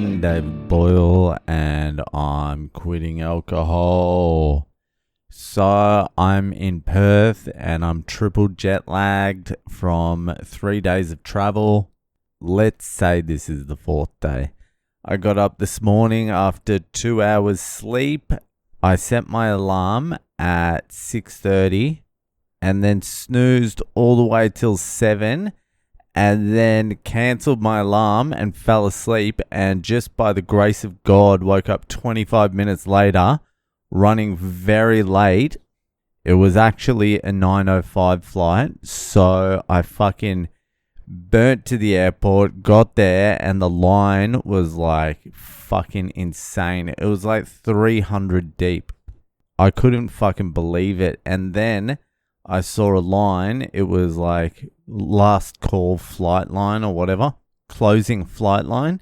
Lochlan, David Boyle, and I'm quitting alcohol. So I'm in Perth and I'm triple jet lagged from 3 days of travel. Let's say this is the fourth day. I got up this morning after 2 hours sleep. I set my alarm at 6:30 and then snoozed all the way till 7 and then cancelled my alarm and fell asleep, and just by the grace of God woke up 25 minutes later running very late. It was actually a 9:05 flight, so I fucking burnt to the airport, got there, and the line was like fucking insane. It was like 300 deep. I couldn't fucking believe it. And then I saw a line. It was like last call flight line or whatever, closing flight line.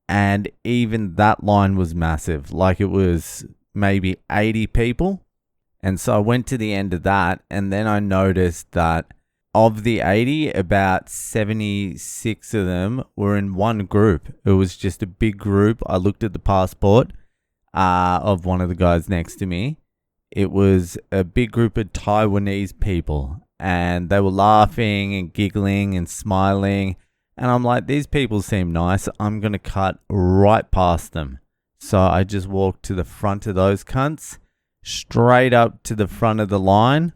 And even that line was massive. Like it was maybe 80 people. And so I went to the end of that. And then I noticed that of the 80, about 76 of them were in one group. It was just a big group. I looked at the passport of one of the guys next to me. It was a big group of Taiwanese people, and they were laughing and giggling and smiling. And I'm like, these people seem nice. I'm going to cut right past them. So I just walked to the front of those cunts, straight up to the front of the line.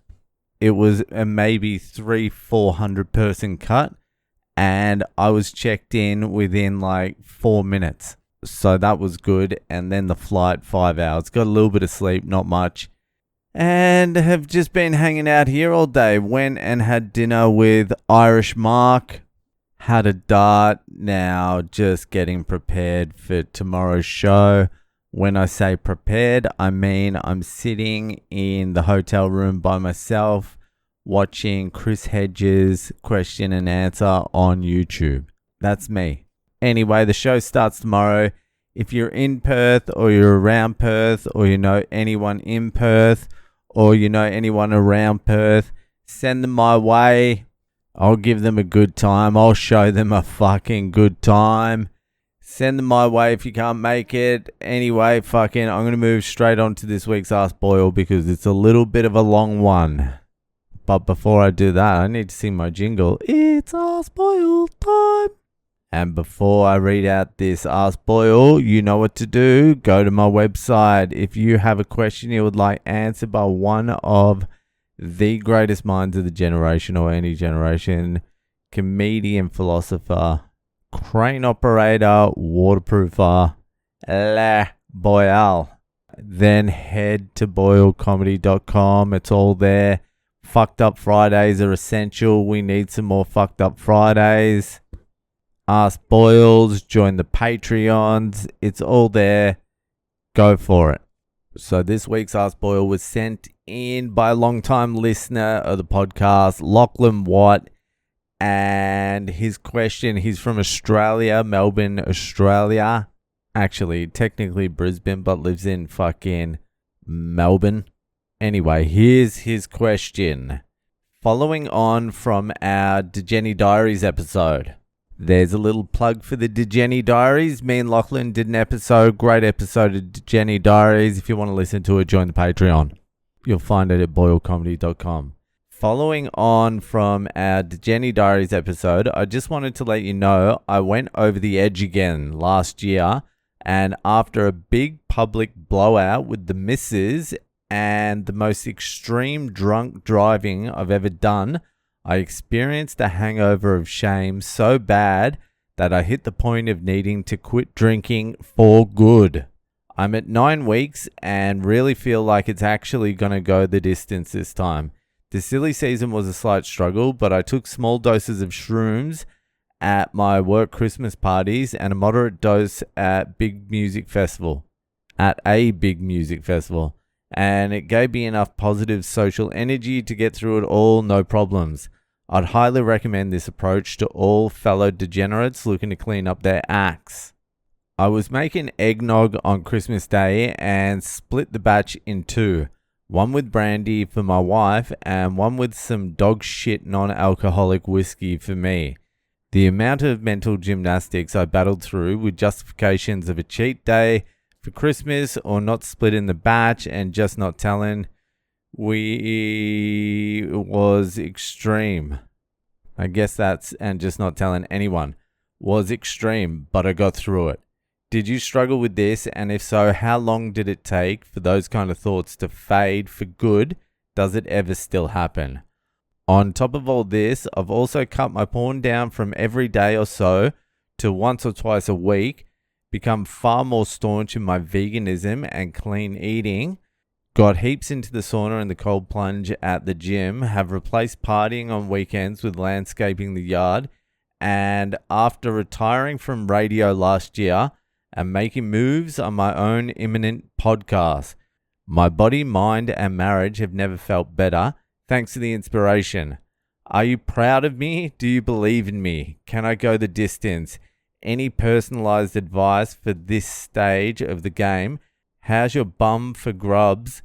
It was a maybe 300-400 person cut, and I was checked in within like 4 minutes. So that was good. And then the flight, 5 hours. Got a little bit of sleep, not much. And have just been hanging out here all day. Went and had dinner with Irish Mark. Had a dart. Now just getting prepared for tomorrow's show. When I say prepared, I mean I'm sitting in the hotel room by myself watching Chris Hedges' question and answer on YouTube. That's me. Anyway, the show starts tomorrow. If you're in Perth or you're around Perth or you know anyone in Perth or you know anyone around Perth, send them my way. I'll give them a good time. I'll show them a fucking good time. Send them my way if you can't make it. Anyway, I'm going to move straight on to this week's Ask Boyle because it's a little bit of a long one. But before I do that, I need to sing my jingle. It's Ask Boyle time. And before I read out this Ask Boyle, you know what to do. Go to my website. If you have a question you would like answered by one of the greatest minds of the generation or any generation, comedian, philosopher, crane operator, waterproofer, Boyle, then head to boylecomedy.com. It's all there. Fucked Up Fridays are essential. We need some more Fucked Up Fridays. Ask Boyles, join the Patreons. It's all there. Go for it. So this week's Ask Boyle was sent in by a long-time listener of the podcast, Lochlan Watt. And his question, he's from Australia, Melbourne, Australia. Actually, technically Brisbane, but lives in fucking Melbourne. Anyway, here's his question. Following on from our Degenny Diaries episode. There's a little plug for the Degenny Diaries. Me and Lochlan did an episode, great episode of Degenny Diaries. If you want to listen to it, join the Patreon. You'll find it at boylecomedy.com. Following on from our Degenny Diaries episode, I just wanted to let you know I went over the edge again last year, and after a big public blowout with the missus and the most extreme drunk driving I've ever done, I experienced a hangover of shame so bad that I hit the point of needing to quit drinking for good. I'm at 9 weeks and really feel like it's actually going to go the distance this time. The silly season was a slight struggle, but I took small doses of shrooms at my work Christmas parties and a moderate dose at a big music festival. And it gave me enough positive social energy to get through it all, no problems. I'd highly recommend this approach to all fellow degenerates looking to clean up their acts. I was making eggnog on Christmas Day and split the batch in two. One with brandy for my wife and one with some dog shit non-alcoholic whiskey for me. The amount of mental gymnastics I battled through with justifications of a cheat day for Christmas or not splitting the batch and just not telling was extreme. I guess that's, and just not telling anyone was extreme, but I got through it. Did you struggle with this? And if so, how long did it take for those kind of thoughts to fade for good? Does it ever still happen? On top of all this, I've also cut my porn down from every day or so to once or twice a week, become far more staunch in my veganism and clean eating, got heaps into the sauna and the cold plunge at the gym, have replaced partying on weekends with landscaping the yard, and after retiring from radio last year, am making moves on my own imminent podcast. My body, mind, and marriage have never felt better. Thanks for the inspiration. Are you proud of me? Do you believe in me? Can I go the distance? Any personalized advice for this stage of the game? How's your bum for grubs?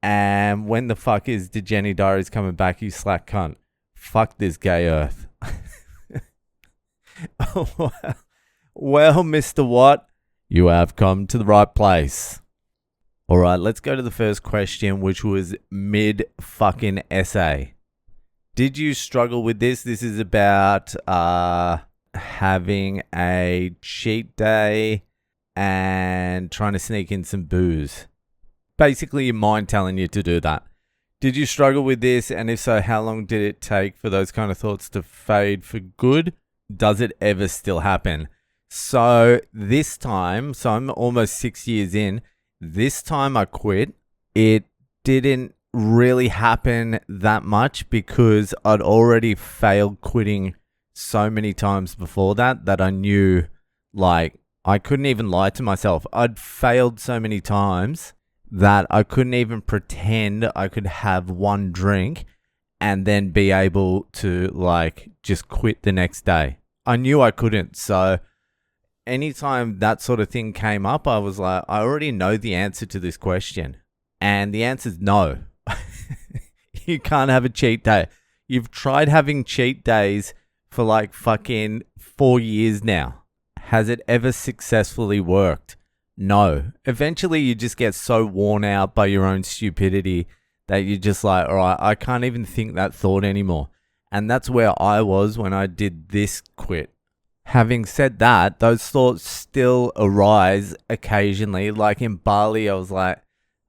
And when the fuck is the Jenny Diaries coming back, you slack cunt? Fuck this gay earth. Well, Mr. Watt, you have come to the right place. All right, let's go to the first question, which was mid-fucking essay. Did you struggle with this? This is about having a cheat day and trying to sneak in some booze. Basically, your mind telling you to do that. Did you struggle with this? And if so, how long did it take for those kind of thoughts to fade for good? Does it ever still happen? So this time, so I'm almost 6 years in. This time I quit. It didn't really happen that much because I'd already failed quitting so many times before that I knew, like, I couldn't even lie to myself. I'd failed so many times that I couldn't even pretend I could have one drink and then be able to, like, just quit the next day. I knew I couldn't. So anytime that sort of thing came up, I was like, I already know the answer to this question. And the answer is no. You can't have a cheat day. You've tried having cheat days for like fucking 4 years now. Has it ever successfully worked? No. Eventually you just get so worn out by your own stupidity that you're just like, all right, I can't even think that thought anymore. And that's where I was when I did this quit. Having said that, those thoughts still arise occasionally. Like in Bali, I was like,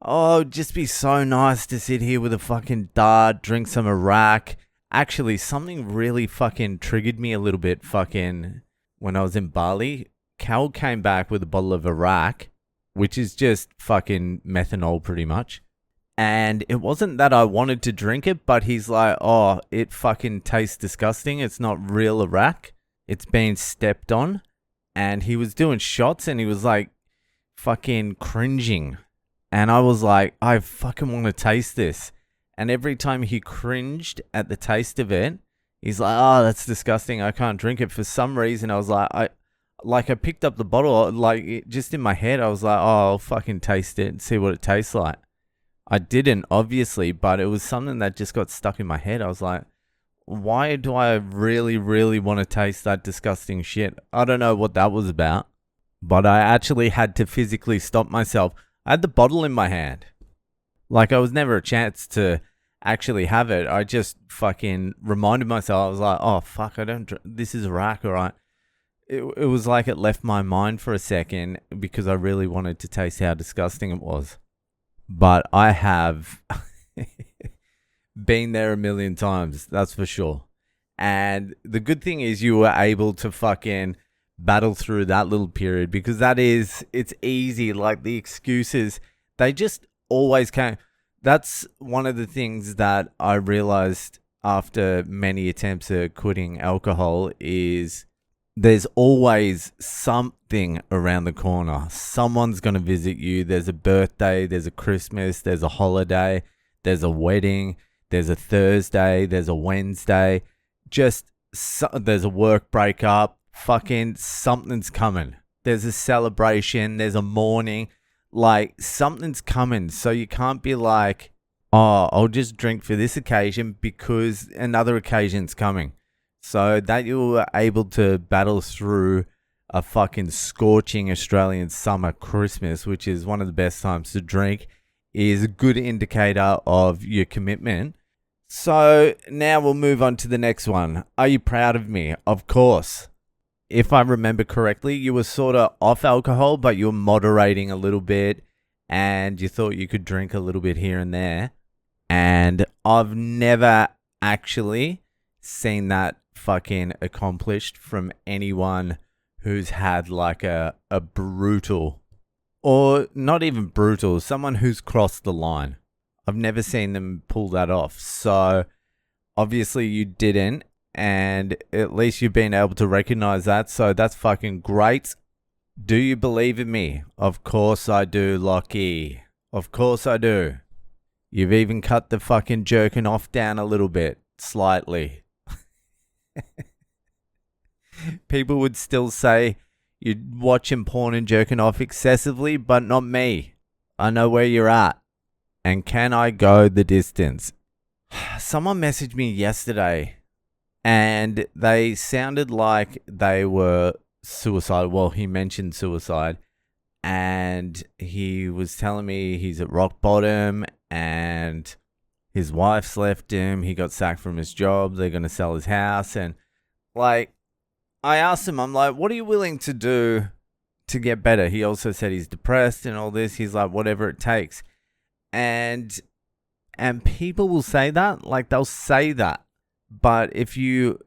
oh, it'd just be so nice to sit here with a fucking dart, drink some Iraq. Actually, something really fucking triggered me a little bit fucking when I was in Bali. Cal came back with a bottle of Iraq, which is just fucking methanol pretty much. And it wasn't that I wanted to drink it, but he's like, oh, it fucking tastes disgusting. It's not real Iraq. It's been stepped on. And he was doing shots and he was like fucking cringing. And I was like, I fucking want to taste this. And every time he cringed at the taste of it, he's like, oh, that's disgusting. I can't drink it. For some reason, I was like, I picked up the bottle, just in my head, I was like, oh, I'll fucking taste it and see what it tastes like. I didn't, obviously, but it was something that just got stuck in my head. I was like, why do I really, really want to taste that disgusting shit? I don't know what that was about, but I actually had to physically stop myself. I had the bottle in my hand. Like, I was never a chance to actually have it. I just fucking reminded myself. I was like, oh, fuck, this is Iraq, all right. It was like it left my mind for a second because I really wanted to taste how disgusting it was. But I have been there a million times, that's for sure. And the good thing is you were able to fucking battle through that little period because it's easy. Like the excuses, they just always came. That's one of the things that I realized after many attempts at quitting alcohol is there's always something around the corner. Someone's going to visit you. There's a birthday, there's a Christmas, there's a holiday, there's a wedding, there's a Thursday, there's a Wednesday. There's a work breakup. Fucking something's coming. There's a celebration, there's a mourning. Like, something's coming. So you can't be like, oh, I'll just drink for this occasion because another occasion's coming. So that you were able to battle through a fucking scorching Australian summer Christmas, which is one of the best times to drink, is a good indicator of your commitment. So now we'll move on to the next one. Are you proud of me? Of course. If I remember correctly, you were sort of off alcohol, but you were moderating a little bit and you thought you could drink a little bit here and there. And I've never actually seen that fucking accomplished from anyone who's had like a brutal, or not even brutal, someone who's crossed the line. I've never seen them pull that off. So obviously you didn't, and at least you've been able to recognize that. So that's fucking great. Do you believe in me? Of course I do, Lockie. Of course I do. You've even cut the fucking jerking off down a little bit, slightly. People would still say you're watching porn and jerking off excessively, but not me. I know where you're at. And can I go the distance? Someone messaged me yesterday and they sounded like they were suicidal. Well, he mentioned suicide and he was telling me he's at rock bottom and his wife's left him. He got sacked from his job. They're going to sell his house. And like, I asked him, I'm like, what are you willing to do to get better? He also said he's depressed and all this. He's like, whatever it takes. And people will say that, like they'll say that. But if you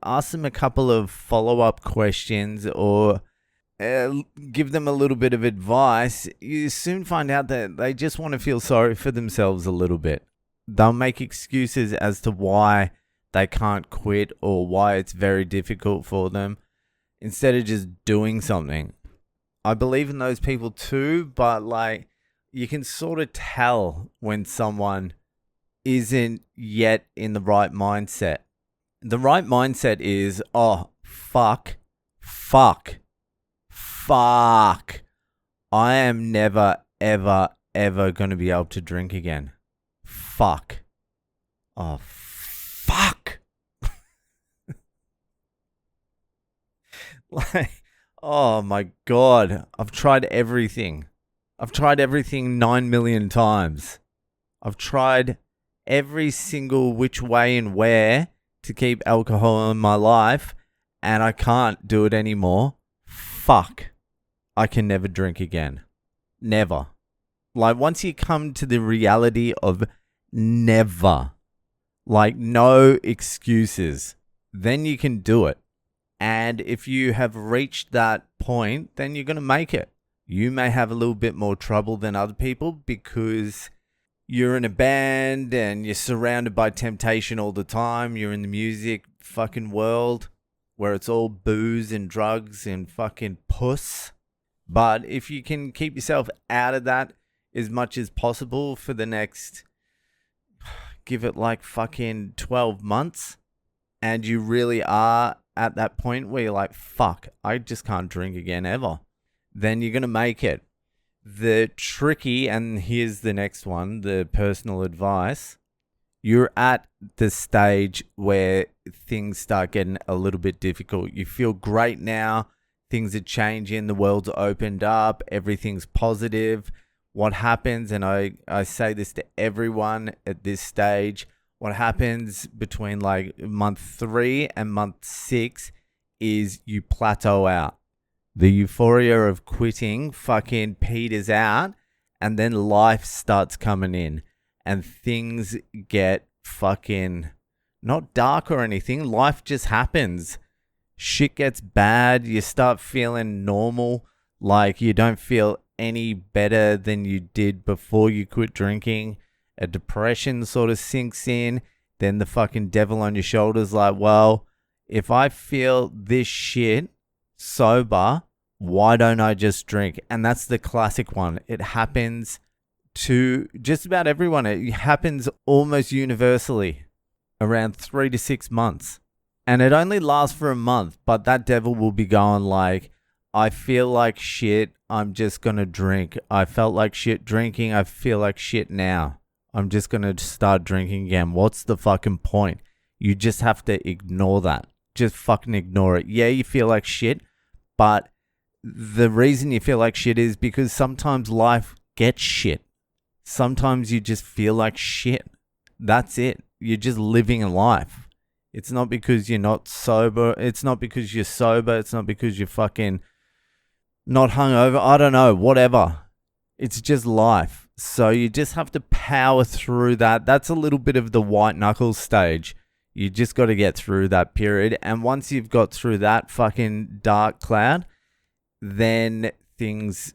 ask them a couple of follow-up questions or give them a little bit of advice, you soon find out that they just want to feel sorry for themselves a little bit. They'll make excuses as to why they can't quit or why it's very difficult for them instead of just doing something. I believe in those people too, but like you can sort of tell when someone isn't yet in the right mindset. The right mindset is, oh, fuck. I am never, ever, ever going to be able to drink again. Fuck. Oh, fuck. Like, oh my God. I've tried everything. I've tried everything 9 million times. I've tried every single which way and where to keep alcohol in my life, and I can't do it anymore. Fuck. I can never drink again. Never. Like, once you come to the reality of never, like no excuses, then you can do it. And if you have reached that point, then you're going to make it. You may have a little bit more trouble than other people because you're in a band and you're surrounded by temptation all the time. You're in the music fucking world where it's all booze and drugs and fucking puss. But if you can keep yourself out of that as much as possible for the next, give it like fucking 12 months, and you really are at that point where you're like, fuck, I just can't drink again ever, then you're going to make it. The tricky, and here's the next one, the personal advice. You're at the stage where things start getting a little bit difficult. You feel great now. Things are changing. The world's opened up. Everything's positive. What happens, and I say this to everyone at this stage, what happens between like month 3 and month 6 is you plateau out. The euphoria of quitting fucking peters out, and then life starts coming in and things get fucking not dark or anything. Life just happens. Shit gets bad. You start feeling normal. Like you don't feel any better than you did before you quit drinking. A depression sort of sinks in. Then the fucking devil on your shoulder's like, well, if I feel this shit sober, why don't I just drink? And that's the classic one. It happens to just about everyone. It happens almost universally around 3 to 6 months. And it only lasts for a month, but that devil will be going like, I feel like shit, I'm just going to drink. I felt like shit drinking, I feel like shit now. I'm just going to start drinking again. What's the fucking point? You just have to ignore that. just fucking ignore it. Yeah, you feel like shit, but the reason you feel like shit is because sometimes life gets shit. Sometimes you just feel like shit. That's it. You're just living a life. It's not because you're not sober. It's not because you're sober. It's not because you're fucking not hungover. I don't know, whatever. It's just life. So you just have to power through that. That's a little bit of the white knuckles stage. You just got to get through that period. And once you've got through that fucking dark cloud, then things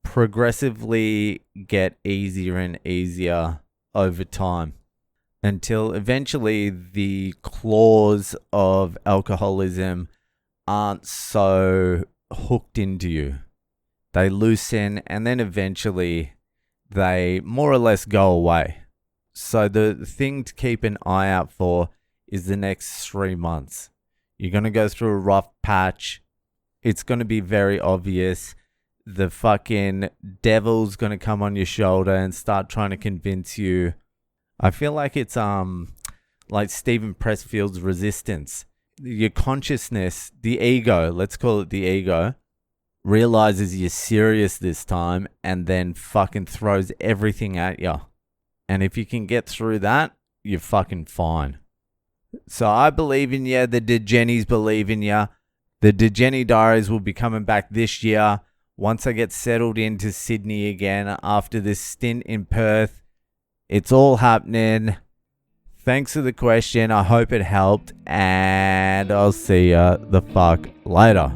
progressively get easier and easier over time until eventually the claws of alcoholism aren't so hooked into you. They loosen and then eventually they more or less go away. So the thing to keep an eye out for is the next 3 months. You're going to go through a rough patch. It's going to be very obvious. The fucking devil's going to come on your shoulder and start trying to convince you. I feel like it's like Stephen Pressfield's Resistance. Your consciousness, the ego, let's call it the ego, realizes you're serious this time and then fucking throws everything at you. And if you can get through that, you're fucking fine. So I believe in you. The DeGennies believe in you. The DeGenny Diaries will be coming back this year once I get settled into Sydney again after this stint in Perth. It's all happening. Thanks for the question. I hope it helped. And I'll see ya the fuck later.